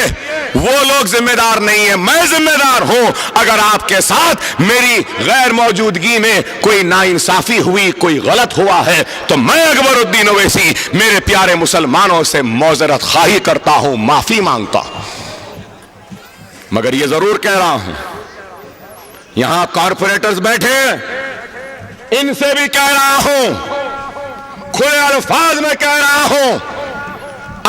وہ لوگ ذمہ دار نہیں ہیں, میں ذمہ دار ہوں. اگر آپ کے ساتھ میری غیر موجودگی میں کوئی ناانصافی ہوئی, کوئی غلط ہوا ہے تو میں اکبر الدین اویسی میرے پیارے مسلمانوں سے معذرت خواہی کرتا ہوں, معافی مانگتا ہوں. مگر یہ ضرور کہہ رہا ہوں, یہاں کارپوریٹرز بیٹھے ان سے بھی کہہ رہا ہوں, کھلے الفاظ میں کہہ رہا ہوں,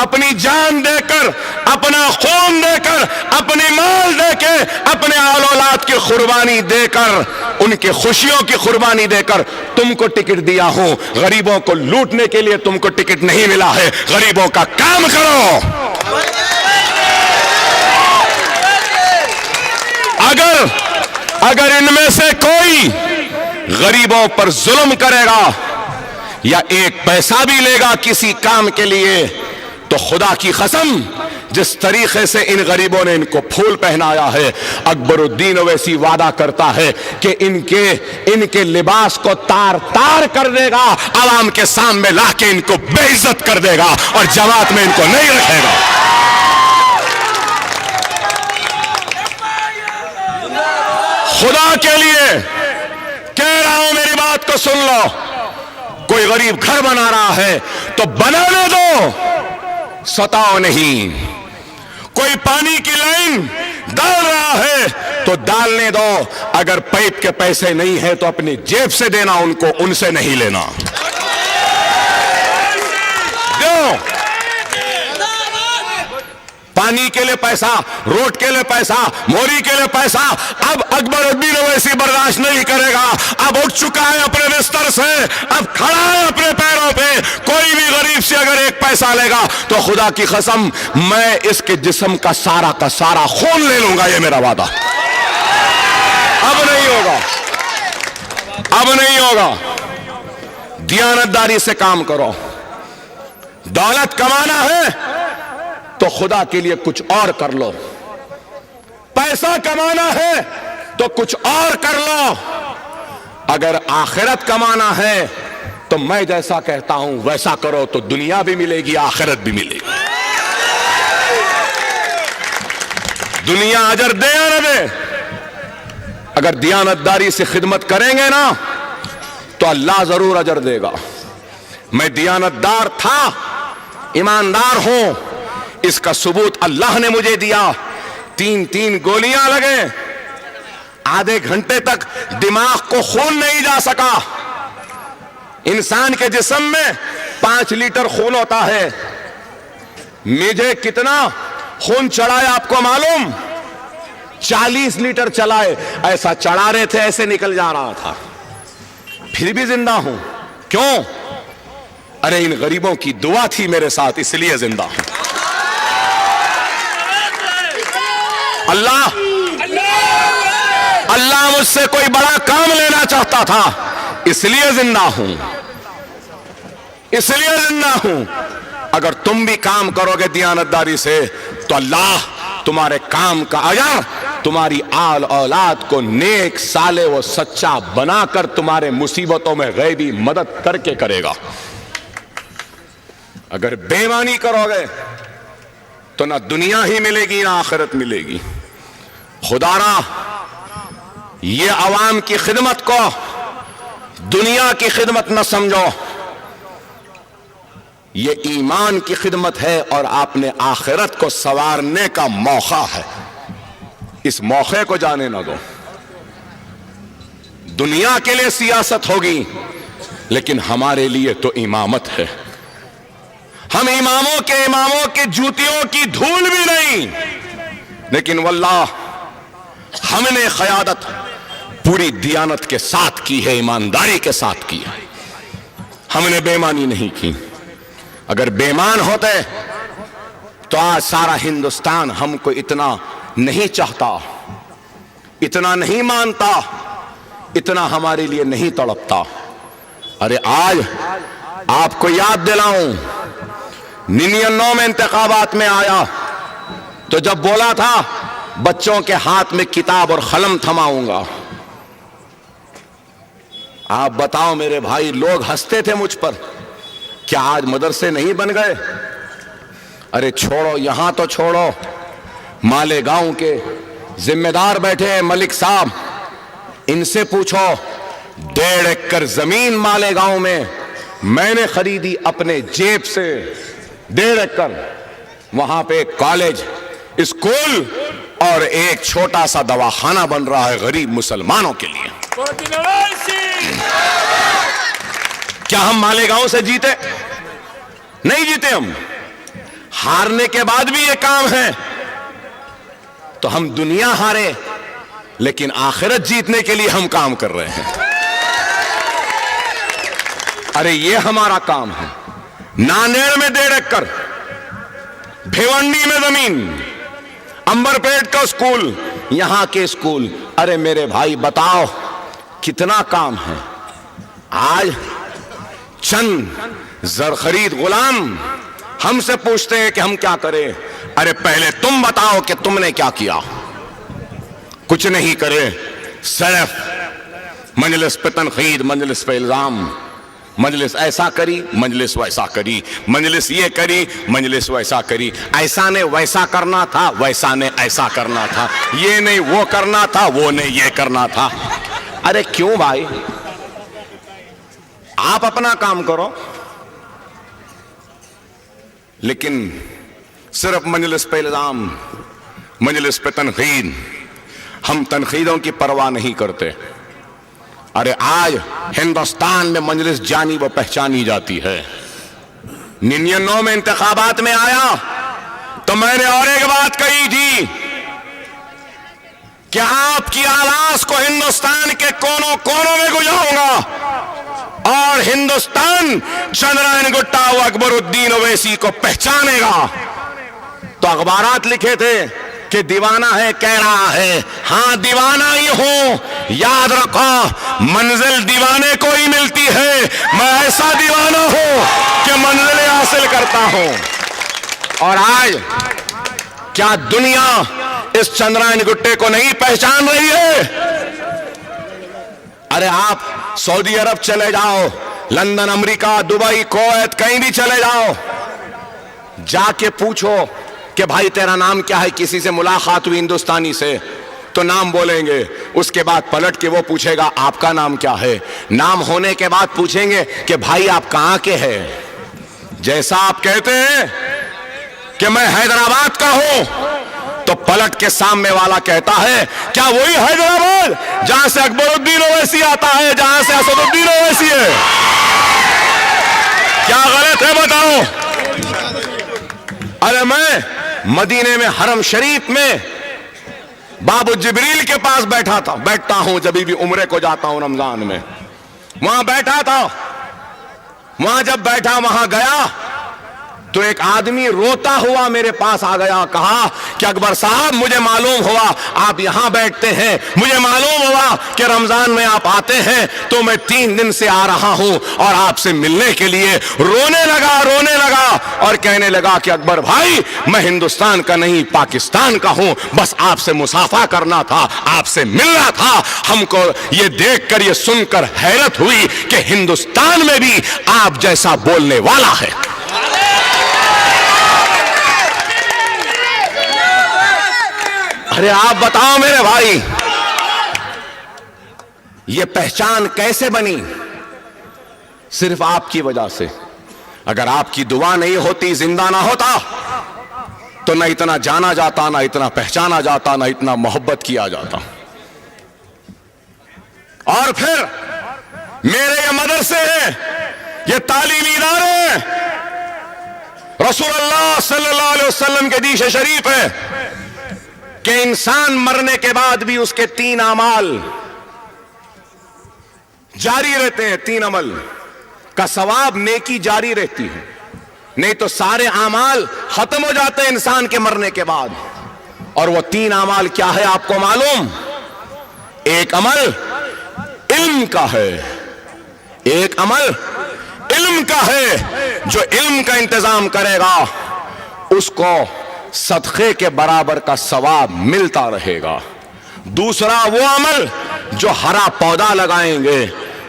اپنی جان دے کر, اپنا خون دے کر, اپنی مال دے کے, اپنے آل اولاد کی قربانی دے کر, ان کے خوشیوں کی قربانی دے کر تم کو ٹکٹ دیا ہوں. غریبوں کو لوٹنے کے لیے تم کو ٹکٹ نہیں ملا ہے. غریبوں کا کام کرو. اگر ان میں سے کوئی غریبوں پر ظلم کرے گا یا ایک پیسہ بھی لے گا کسی کام کے لیے تو خدا کی قسم جس طریقے سے ان غریبوں نے ان کو پھول پہنایا ہے, اکبر الدین اویسی وعدہ کرتا ہے کہ ان کے لباس کو تار تار کر دے گا, عوام کے سامنے لا کے ان کو بے عزت کر دے گا اور جماعت میں ان کو نہیں رکھے گا. خدا کے لیے کہہ رہا ہوں، میری بات کو سن لو. کوئی غریب گھر بنا رہا ہے تو بنانے دو، ستاؤ نہیں. کوئی پانی کی لائن ڈال رہا ہے تو ڈالنے دو. اگر پائپ کے پیسے نہیں ہیں تو اپنی جیب سے دینا ان کو، ان سے نہیں لینا. دو پانی کے لیے پیسہ، روڈ کے لیے پیسہ، موری کے لیے پیسہ. اب اکبر الدین اویسی برداشت نہیں کرے گا. اب اٹھ چکا ہے اپنے بستر سے، اب کھڑا ہے اپنے پیروں پہ. کوئی بھی غریب سے اگر ایک پیسہ لے گا تو خدا کی قسم میں اس کے جسم کا سارا خون لے لوں گا. یہ میرا وعدہ. اب نہیں ہوگا، اب نہیں ہوگا. دیانتداری سے کام کرو. دولت کمانا ہے تو خدا کے لیے کچھ اور کر لو. پیسہ کمانا ہے تو کچھ اور کر لو. اگر آخرت کمانا ہے تو میں جیسا کہتا ہوں ویسا کرو تو دنیا بھی ملے گی، آخرت بھی ملے گی. دنیا اجر دے یا نہ دے، اگر دیانتداری سے خدمت کریں گے نا تو اللہ ضرور اجر دے گا. میں دیانتدار تھا، ایماندار ہوں، اس کا ثبوت اللہ نے مجھے دیا. 3 گولیاں لگے، آدھے گھنٹے تک دماغ کو خون نہیں جا سکا. انسان کے جسم میں 5 لیٹر خون ہوتا ہے. مجھے کتنا خون چڑھائے آپ کو معلوم؟ 40 لیٹر چلائے. ایسا چڑھا رہے تھے ایسے نکل جا رہا تھا. پھر بھی زندہ ہوں. کیوں؟ ارے ان غریبوں کی دعا تھی میرے ساتھ، اس لیے زندہ ہوں. اللہ مجھ سے کوئی بڑا کام لینا چاہتا تھا، اس لیے زندہ ہوں، اس لیے زندہ ہوں. اگر تم بھی کام کرو گے دیانتداری سے تو اللہ تمہارے کام کا اجر تمہاری آل اولاد کو نیک صالح و سچا بنا کر تمہارے مصیبتوں میں غیبی مدد کر کے کرے گا. اگر بے ایمانی کرو گے تو نہ دنیا ہی ملے گی نہ آخرت ملے گی. خدا را یہ عوام کی خدمت کو دنیا کی خدمت نہ سمجھو، یہ ایمان کی خدمت ہے اور آپ نے آخرت کو سنوارنے کا موقع ہے. اس موقع کو جانے نہ دو. دنیا کے لیے سیاست ہوگی لیکن ہمارے لیے تو امامت ہے. ہم اماموں کے جوتیوں کی دھول بھی نہیں، لیکن واللہ ہم نے قیادت پوری دیانت کے ساتھ کی ہے، ایمانداری کے ساتھ کی ہے. ہم نے بے ایمانی نہیں کی. اگر بے ایمان ہوتے تو آج سارا ہندوستان ہم کو اتنا نہیں چاہتا، اتنا نہیں مانتا، اتنا ہمارے لیے نہیں تڑپتا. ارے آج آپ کو یاد دلاؤں، 99 میں انتخابات میں آیا تو جب بولا تھا بچوں کے ہاتھ میں کتاب اور قلم تھماؤں گا، آپ بتاؤ میرے بھائی، لوگ ہنستے تھے مجھ پر. کیا آج مدرسے نہیں بن گئے؟ ارے چھوڑو، یہاں تو چھوڑو، مالیگاؤں کے ذمہ دار بیٹھے ہیں ملک صاحب، ان سے پوچھو. 1.5 ایکڑ زمین مالیگاؤں میں نے خریدی اپنے جیب سے. 1.5 ایکڑ، وہاں پہ ایک کالج، اسکول اور ایک چھوٹا سا دواخانہ بن رہا ہے غریب مسلمانوں کے لیے. کیا ہم مالیگاؤں سے جیتے؟ نہیں جیتے. ہم ہارنے کے بعد بھی یہ کام ہے. تو ہم دنیا ہارے لیکن آخرت جیتنے کے لیے ہم کام کر رہے ہیں. ارے یہ ہمارا کام ہے. نانیڑ میں 1.5 ایکڑ، بھیونڈی میں زمین، امبر پیٹ کا اسکول، یہاں کے اسکول. ارے میرے بھائی بتاؤ کتنا کام ہے. آج چند زرخرید غلام ہم سے پوچھتے ہیں کہ ہم کیا کریں. ارے پہلے تم بتاؤ کہ تم نے کیا کیا. کچھ نہیں کرے، صرف مجلس پہ تنقید، مجلس پہ الزام، مجلس ایسا کری، مجلس ویسا کری، مجلس یہ کری، مجلس ویسا کری، ایسا نے ویسا کرنا تھا، ویسا نے ایسا کرنا تھا، یہ نہیں وہ کرنا تھا، وہ نہیں یہ کرنا تھا۔ ارے کیوں بھائی؟ آپ اپنا کام کرو، لیکن صرف مجلس پہ الزام، مجلس پہ تنقید، ہم تنقیدوں کی پرواہ نہیں کرتے۔ ارے آج ہندوستان میں مجلس جانی و پہچانی جاتی ہے۔ 99 میں انتخابات میں آیا تو میں نے اور ایک بات کہی تھی کہ آپ کی آواز کو ہندوستان کے کونوں کونوں میں گجاؤں گا، اور ہندوستان چندرائن گٹا و اکبر الدین اویسی کو پہچانے گا۔ تو اخبارات لکھے تھے کہ دیوانہ ہے، کہہ رہا ہے، ہاں دیوانہ ہی ہوں، یاد رکھو منزل دیوانے کو ہی ملتی ہے، میں ایسا دیوانہ ہوں کہ منزلیں حاصل کرتا ہوں۔ اور آج کیا دنیا اس چندرائن گٹے کو نہیں پہچان رہی ہے؟ ارے آپ سعودی عرب چلے جاؤ، لندن، امریکہ، دبئی، کویت، کہیں بھی چلے جاؤ، جا کے پوچھو کہ بھائی تیرا نام کیا ہے، کسی سے ملاقات ہوئی ہندوستانی سے تو نام بولیں گے، اس کے بعد پلٹ کے وہ پوچھے گا آپ کا نام کیا ہے، نام ہونے کے بعد پوچھیں گے کہ بھائی آپ کہاں کے ہیں، جیسا آپ کہتے ہیں کہ میں حیدرآباد کا ہوں تو پلٹ کے سامنے والا کہتا ہے کیا وہی حیدرآباد جہاں سے اکبر الدین اویسی آتا ہے، جہاں سے اسد الدین اویسی ہے؟ کیا غلط ہے بتاؤ؟ ارے میں مدینے میں حرم شریف میں باب جبریل کے پاس بیٹھتا ہوں جب بھی عمرے کو جاتا ہوں رمضان میں، وہاں بیٹھا تھا، وہاں جب بیٹھا وہاں گیا تو ایک آدمی روتا ہوا میرے پاس آ گیا، کہا کہ اکبر صاحب مجھے معلوم ہوا آپ یہاں بیٹھتے ہیں، مجھے معلوم ہوا کہ رمضان میں آپ آتے ہیں، تو میں 3 دن سے آ رہا ہوں اور آپ سے ملنے کے لیے۔ رونے لگا اور کہنے لگا کہ اکبر بھائی میں ہندوستان کا نہیں پاکستان کا ہوں، بس آپ سے مصافحہ کرنا تھا، آپ سے ملنا تھا۔ ہم کو یہ دیکھ کر یہ سن کر حیرت ہوئی کہ ہندوستان میں بھی آپ جیسا بولنے والا ہے۔ ارے آپ بتاؤ میرے بھائی، یہ پہچان کیسے بنی؟ صرف آپ کی وجہ سے۔ اگر آپ کی دعا نہیں ہوتی، زندہ نہ ہوتا، تو نہ اتنا جانا جاتا، نہ اتنا پہچانا جاتا، نہ اتنا محبت کیا جاتا۔ اور پھر میرے یہ مدرسے ہیں، یہ تعلیمی ادارے ہیں، رسول اللہ صلی اللہ علیہ وسلم کے حدیث شریف ہے کہ انسان مرنے کے بعد بھی اس کے 3 اعمال جاری رہتے ہیں، 3 عمل کا ثواب، نیکی جاری رہتی ہے، نہیں تو سارے اعمال ختم ہو جاتے ہیں انسان کے مرنے کے بعد۔ اور وہ 3 اعمال کیا ہے آپ کو معلوم؟ ایک عمل علم کا ہے، ایک عمل علم کا ہے، جو علم کا انتظام کرے گا اس کو صدقے کے برابر کا ثواب ملتا رہے گا۔ دوسرا وہ عمل جو ہرا پودا لگائیں گے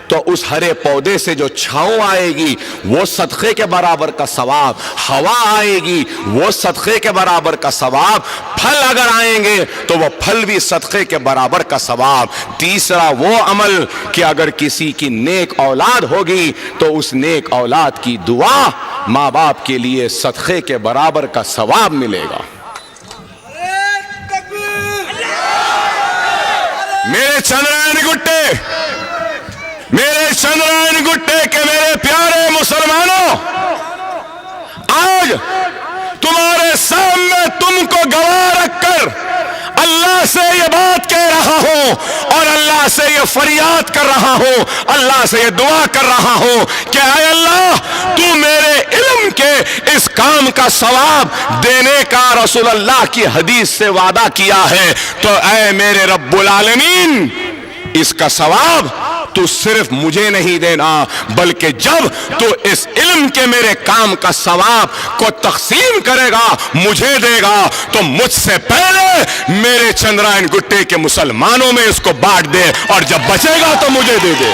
تو اس ہرے پودے سے جو چھاؤں آئے گی وہ صدقے کے برابر کا ثواب، ہوا آئے گی وہ صدقے کے برابر کا ثواب، پھل اگر آئیں گے تو وہ پھل بھی صدقے کے برابر کا ثواب۔ تیسرا وہ عمل کہ اگر کسی کی نیک اولاد ہوگی تو اس نیک اولاد کی دعا ماں باپ کے لیے صدقے کے برابر کا ثواب ملے گا۔ میرے چندرائن گٹے کے میرے پیارے مسلمانوں، آج تمہارے سامنے تم کو گواہ رکھ کر اللہ سے یہ بات کہہ رہا ہوں اور اللہ سے یہ فریاد کر رہا ہوں، اللہ سے یہ دعا کر رہا ہوں کہ اے اللہ تو میرے علم کے اس کام کا ثواب دینے کا رسول اللہ کی حدیث سے وعدہ کیا ہے، تو اے میرے رب العالمین اس کا ثواب تو صرف مجھے نہیں دینا، بلکہ جب تو اس علم کے میرے کام کا ثواب کو تقسیم کرے گا، مجھے دے گا، تو مجھ سے پہلے میرے چندرائن گٹے کے مسلمانوں میں اس کو بانٹ دے، اور جب بچے گا تو مجھے دے دے۔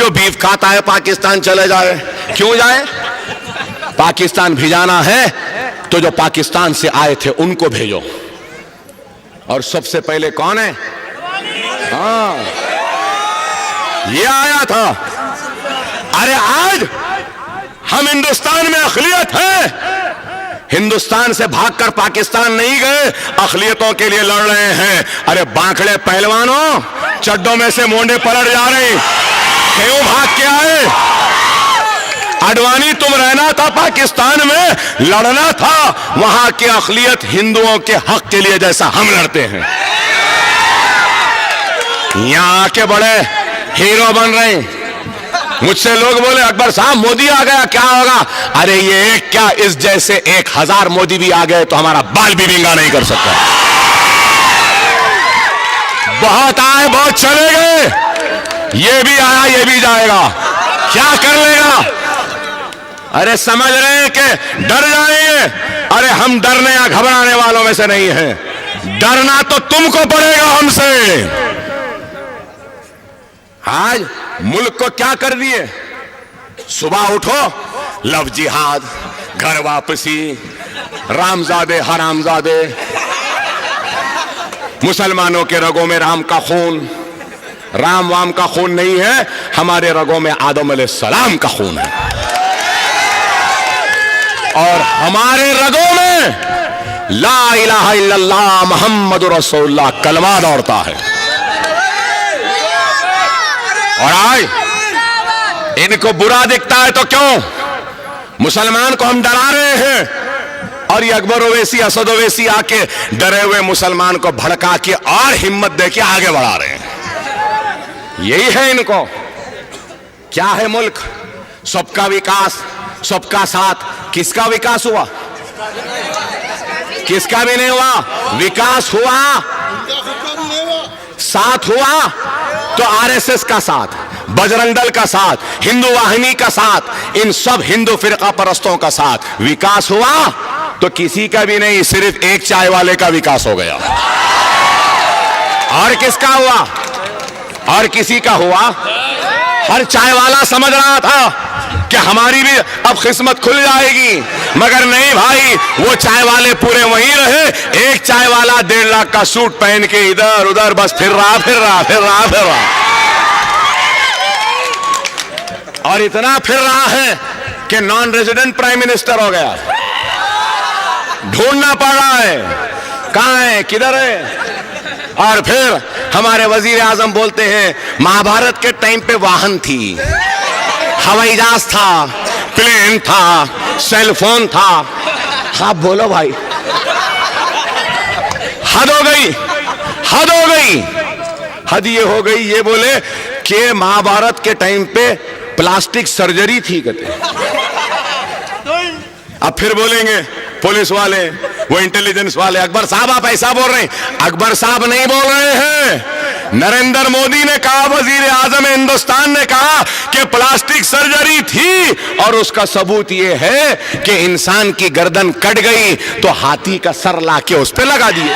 جو بیف کھاتا ہے پاکستان چلے جائے. کیوں جائے؟ پاکستان بھیجانا ہے تو جو پاکستان سے آئے تھے ان کو بھیجو. اور سب سے پہلے کون ہے؟ ہاں یہ آیا تھا. ارے آج ہم ہندوستان میں اقلیت ہے, ہندوستان سے بھاگ کر پاکستان نہیں گئے, اقلیتوں کے لیے لڑ رہے ہیں. ارے بانکڑے پہلوانوں, چڈوں میں سے مونڈے پلٹ جا رہے, کیوں بھاگ کے آئے؟ اڈوانی تم رہنا تھا پاکستان میں, لڑنا تھا وہاں کی اقلیت ہندوؤں کے حق کے لیے جیسا ہم لڑتے ہیں. یہاں کے بڑے ہیرو بن رہے ہیں. مجھ سے لوگ بولے اکبر صاحب مودی آ گیا کیا ہوگا؟ ارے یہ ایک کیا, اس جیسے 1000 مودی بھی آ گئے تو ہمارا بال بھی ننگا نہیں کر سکتا. بہت آئے بہت چلے گئے, یہ بھی آیا یہ بھی جائے گا, کیا کر لے گا؟ ارے سمجھ رہے ہیں کہ ڈر جائیں گے؟ ارے ہم ڈرنے یا گھبرانے والوں میں سے نہیں ہیں, ڈرنا تو تم کو پڑے گا ہم سے. آج ملک کو کیا کر دیے؟ صبح اٹھو لو جہاد, گھر واپسی, رامزادے حرامزادے, مسلمانوں کے رگوں میں رام کا خون. رام وام کا خون نہیں ہے, ہمارے رگوں میں آدم علیہ السلام کا خون ہے, اور ہمارے رگوں میں لا الہ الا اللہ محمد رسول اللہ کلمہ دوڑتا ہے. اور آج ان کو برا دکھتا ہے تو کیوں؟ مسلمان کو ہم ڈرا رہے ہیں, اور یہ اکبر اویسی اسد اویسی آ کے ڈرے ہوئے مسلمان کو بھڑکا کے اور ہمت دے کے آگے بڑھا رہے ہیں. یہی ہے ان کو. کیا ہے ملک؟ سب کا وکاس, سب کا ساتھ. کس کا وکاس ہوا؟ کس کا بھی نہیں ہوا. وکاس ہوا, ساتھ ہوا تو RSS کا ساتھ, بجرنگ دل کا ساتھ, ہندو واہنی کا ساتھ, ان سب ہندو فرقہ پرستوں کا ساتھ. وکاس ہوا تو کسی کا بھی نہیں, صرف ایک چائے والے کا وکاس ہو گیا. اور کس کا ہوا؟ اور کسی کا ہوا؟ ہر چائے والا سمجھ رہا تھا کہ ہماری بھی اب قسمت کھل جائے گی, مگر نہیں بھائی, وہ چائے والے پورے وہیں رہے. ایک چائے والا 1.5 لاکھ کا سوٹ پہن کے ادھر ادھر بس پھر رہا, اور اتنا پھر رہا ہے کہ نان ریزیڈنٹ پرائم منسٹر ہو گیا. ڈھونڈنا پڑ رہا ہے کہاں ہے, کدھر ہے. اور پھر ہمارے وزیر اعظم بولتے ہیں مہابھارت کے ٹائم پہ واہن تھی, ہوائی جہاز تھا, پلین تھا, سیل فون تھا. آپ بولو بھائی, حد ہو گئی, حد ہو گئی. حد یہ ہو گئی, یہ بولے کہ مہابھارت کے ٹائم پہ پلاسٹک سرجری تھی کہتے. اب پھر بولیں گے پولیس والے, وہ انٹیلیجنس والے, اکبر صاحب آپ ایسا بول رہے ہیں. اکبر صاحب نہیں بول رہے ہیں, نریندر مودی نے کہا, وزیر اعظم ہندوستان نے کہا کہ پلاسٹک سرجری تھی, اور اس کا ثبوت یہ ہے کہ انسان کی گردن کٹ گئی تو ہاتھی کا سر لا کے اس پہ لگا دیے.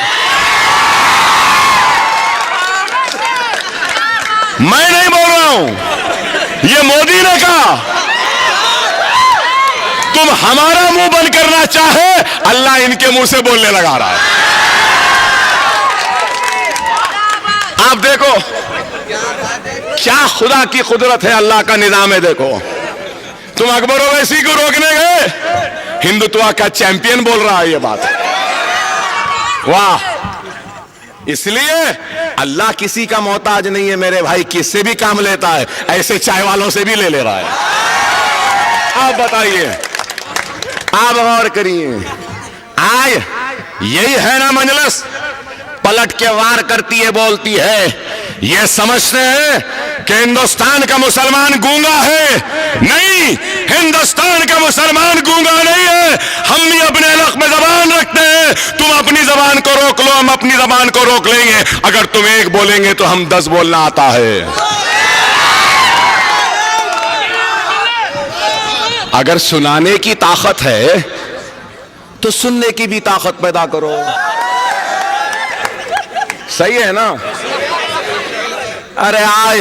میں نہیں بول رہا ہوں, یہ مودی نے کہا. تم ہمارا منہ بند کرنا چاہے, اللہ ان کے منہ سے بولنے لگا رہا ہے. آپ دیکھو کیا خدا کی قدرت ہے, اللہ کا نظام ہے. دیکھو تم اکبر اویسی کو روکنے گئے, ہندوتوا کا چیمپئن بول رہا ہے یہ بات. واہ. اس لیے اللہ کسی کا محتاج نہیں ہے میرے بھائی, کس سے بھی کام لیتا ہے, ایسے چائے والوں سے بھی لے رہا ہے. آپ بتائیے, آپ غور کریے. آج یہی ہے نا مجلس, پلٹ کے وار کرتی ہے, بولتی ہے. یہ سمجھتے ہیں کہ ہندوستان کا مسلمان گونگا ہے. نہیں, ہندوستان کا مسلمان گونگا نہیں ہے. ہم بھی اپنے حلق میں زبان رکھتے ہیں. تم اپنی زبان کو روک لو, ہم اپنی زبان کو روک لیں گے. اگر تم ایک بولیں گے تو ہم 10 بولنا آتا ہے. اگر سنانے کی طاقت ہے تو سننے کی بھی طاقت پیدا کرو. صحیح ہے نا. ارے آج